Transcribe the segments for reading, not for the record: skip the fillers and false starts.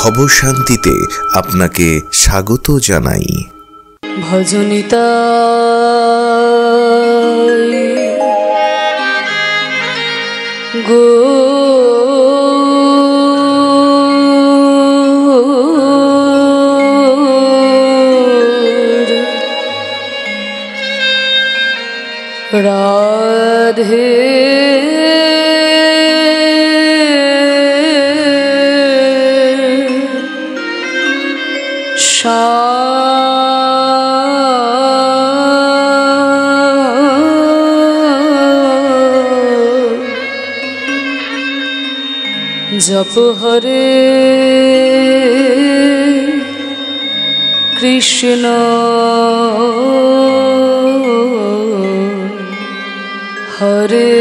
ভবশান্তিতে আপনাকে স্বাগত জানাই। ভজনিতা গো রাধে जप हरे कृष्ण हरे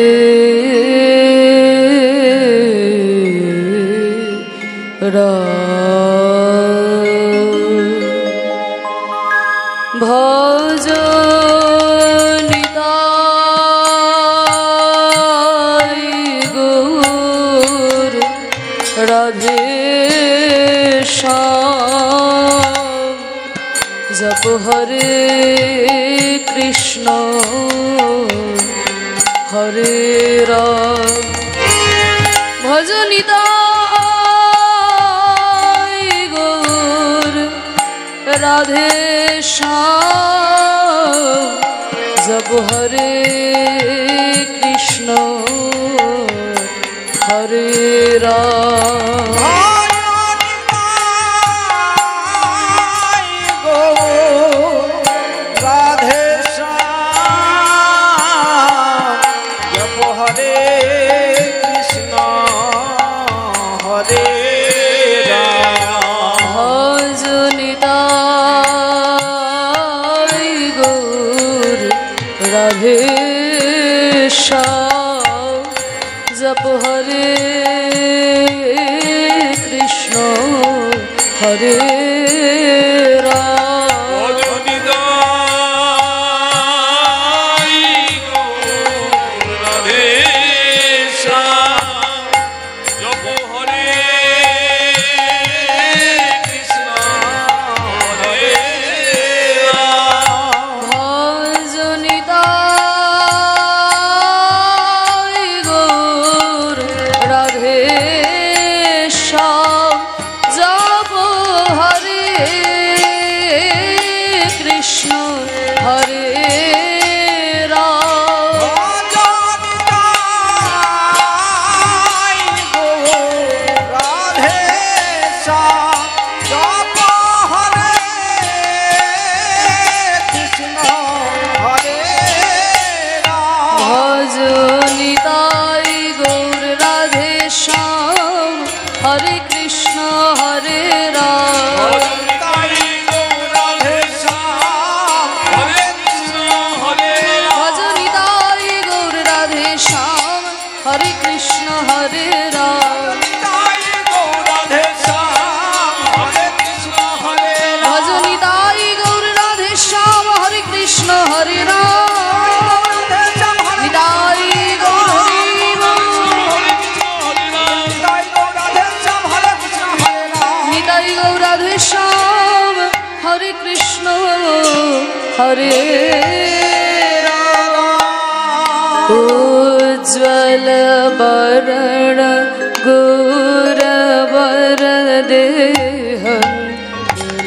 राम भज राधे श्याम जप हरे कृष्ण हरे राम भज निताय गौर राधे श्याम जप हरे कृष्ण हरे राम राधे श्याम जप हरे कृष्ण हरे राम राधे श्याम जप हरे कृष्ण हरे हरे कृष्ण हरे राम भज निताय गौर राधे श्याम हरे कृष्ण हरे राम भज निताय गौर राधे श्याम हरे कृष्ण हरे राम निताय गौर राधे श्याम हरे कृष्ण हरे राम उज्ज्वल वरण गौर वरदेह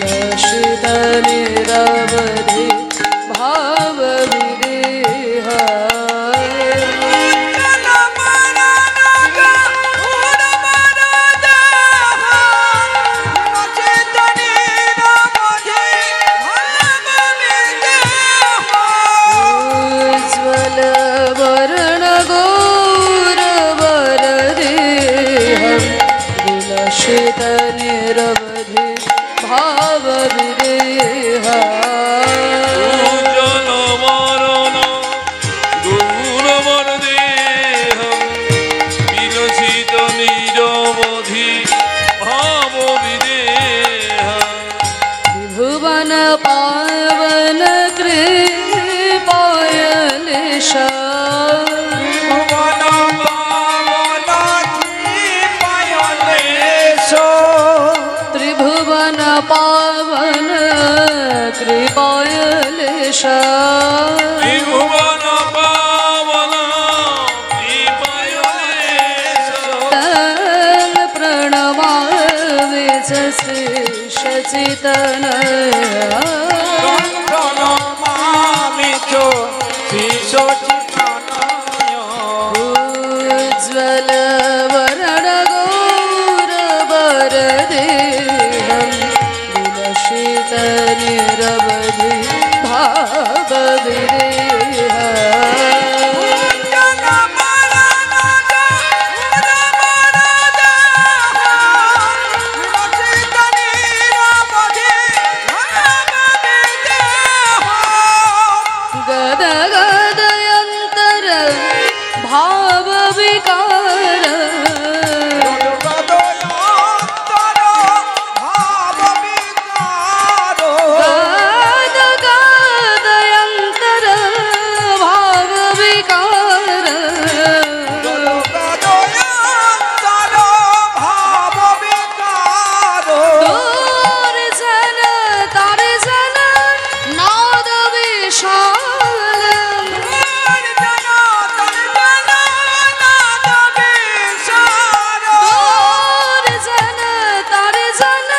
लसित निरवधि भाव विदेह वरण गौर वरदेह विलसित निरवधि भाव विदेह भुवन पावन कृपायलेश पावन कृपायलेश त्रिभुवन पावन कृपायलेश तं प्रणमामि च श्रीशचितनया प्रणमामि च श्रीशचितनया उज्ज्वलवरणगौरवरदेहं विलसितनिरवधि भावविदेह गदगदयन्तर भावविकार गदगदयन्तर भावविकार दोर्जन तार्जन नादविशाल दोर्जन तार्जन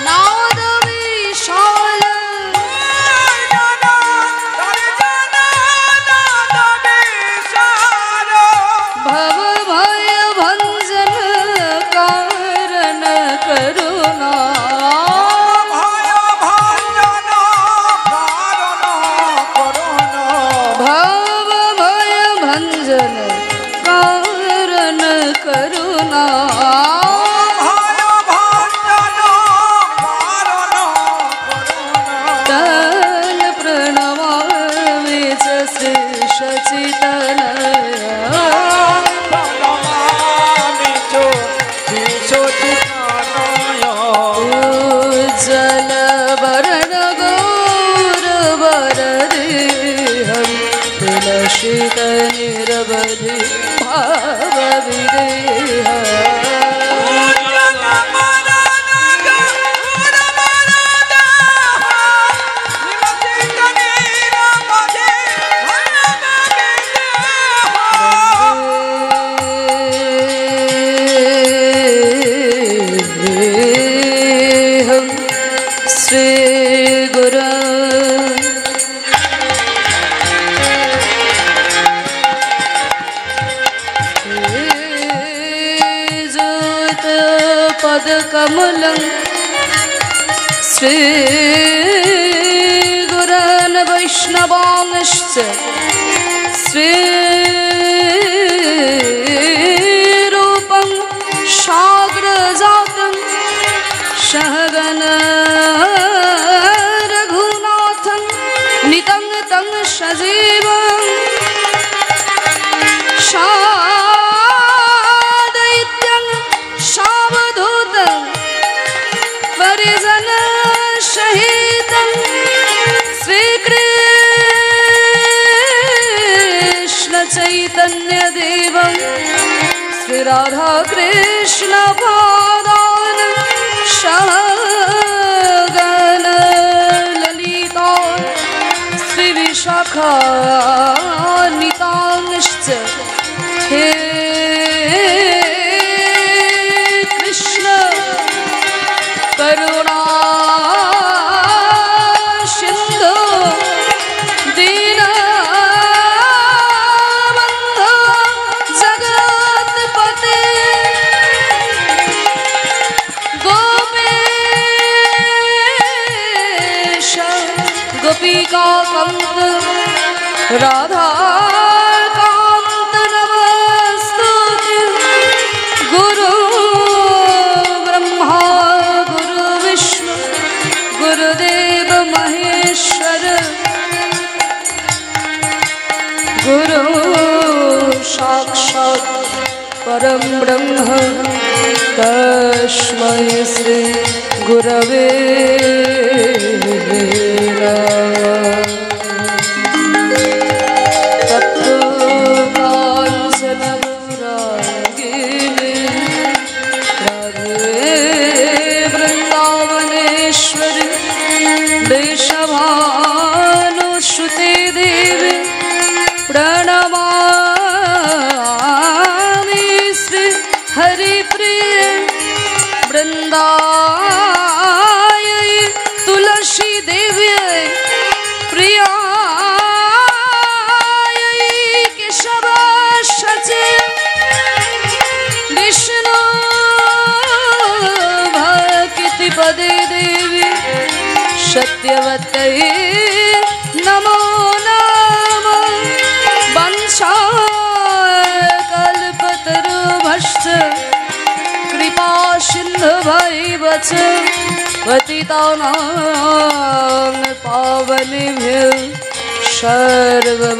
नादविशाल भवभय भंजन कारण करुणा भवभय भंजन कारण करुणा तन प्रणमामि च श्रीशचितनया उज्ज्वलवरणगौरवरदेहं विलसितनिरवधि भावविदेह हम श्री गुरु जोत पद कमलं श्री गुरन वैष्णवांश्च श्री रूपं शाग्रजातं सहगन रघुनाथं नितं तं सजीवं सादैत्यं सावधूतं परिजन सहितं श्रीकृष्ण चैतन्यदेवं श्री राधा कृष्ण पादान सहगन ललिता श्री विशाखान्वितांश्च हे कृष्ण करुणा सिंधु दीनबन्धो जगत्पते गोपेश गोपिकान्त राधाकान्त नमस्तुते गुरु ब्रह्मा गुरु विष्णु गुरुदेव महेश्वर गुरु साक्षात् परं ब्रह्म तस्मै श्री गुरवे नमः। तत्त्वकाञ्चनगौराङ्गिनि राधे वृन्दावनेश्वरी नमो नमः वंशाकल्पतरुभ्यश्च कृपा सिन्धुभ्यैव च पतितानां पावनेभ्यो सर्ववैष्णवेभ्यो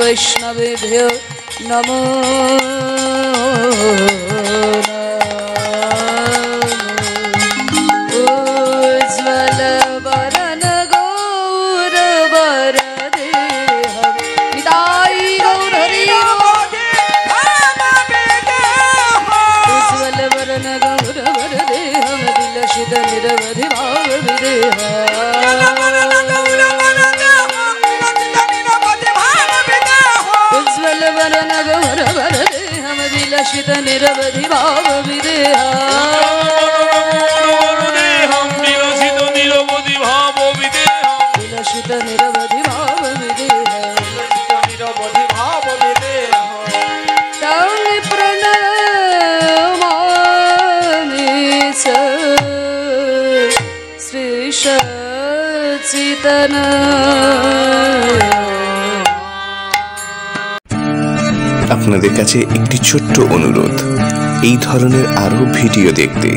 नमो निरवधि भाव विदेहा उज्ज्वल वरण गौर वर देहम विलसित निरवधि भाव विदेहा विलसित निरवधि भाव विदेहा तं प्रणमामि च আপনাদের কাছে একটি ছোট্ট অনুরোধ, এই ধরনের আরো ভিডিও দেখতে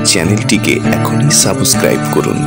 চ্যানেলটিকে এখনই সাবস্ক্রাইব করুন।